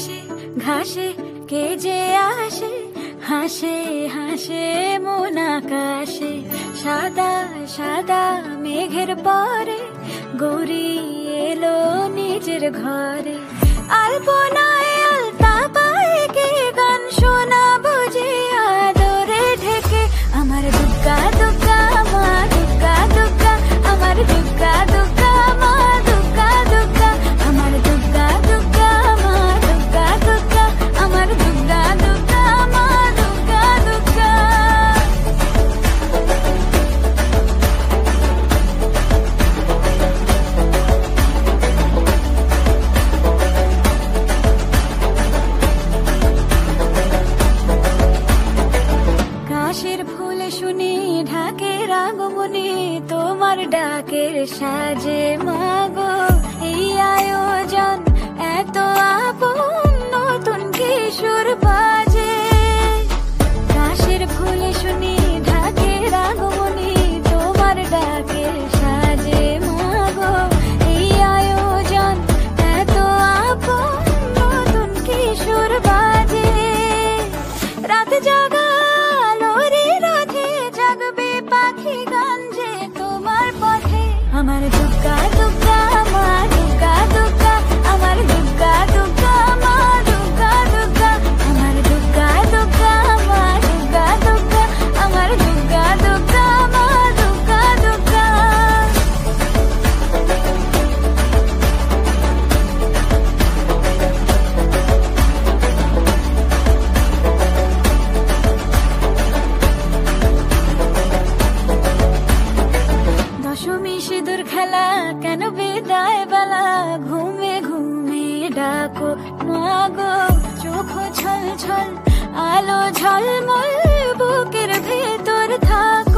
ঘাসে ঘাসে কে যে আসে, হাসে হাসে মন আকাশে। সাদা সাদা মেঘের পরে গৌরী এলো নিজের ঘরে। আলপনায় আলতা পায়ে কে গান শোনাবো যে আদরে ঢেকে। আমার দুগ্গা দুগ্গা মা দুগ্গা দুগ্গা, আমার দুগ্গা দুগ্গা মা দুগ্গা দুগ্গা, আমার দুগ্গা দুগ্গা মা দুগ্গা দুগ্গা, আমার দুগ্গা দুগ্গা মা দুগ্গা দুগ্গা। কাশের ফুল শুনি ঢাকের আগমনে, তোমার ডাকের সাজে মাগো এই আয়োজন এত আপন, নতুন কিশোর বাজে। কাশের ফুল শুনি ঢাকের আগমনে, তোমার ডাকের সাজে মাগো এই আয়োজন এত আপন, নতুন কিশোর বাজে। রাত জাগা পাখি গান যে তোমার পথে। আমার দুগ্গা দুগ্গা মা দুগ্গা দুগ্গা, আমার দুগ্গা দুগ্গা মা দুগ্গা দুগ্গা, আমার দুগ্গা দুগ্গা মা দুগ্গা দুগ্গা, আমার দুগ্গা দুগ্গা মা দুগ্গা দুগ্গা। দশমী সিঁদুর খেলা কেন বিদায় বেলা, ঘুমে ঘুমে ডাকো মাগো। চোখ ছল ছল আলো ঝলমল বুকের ভেতর থাকো।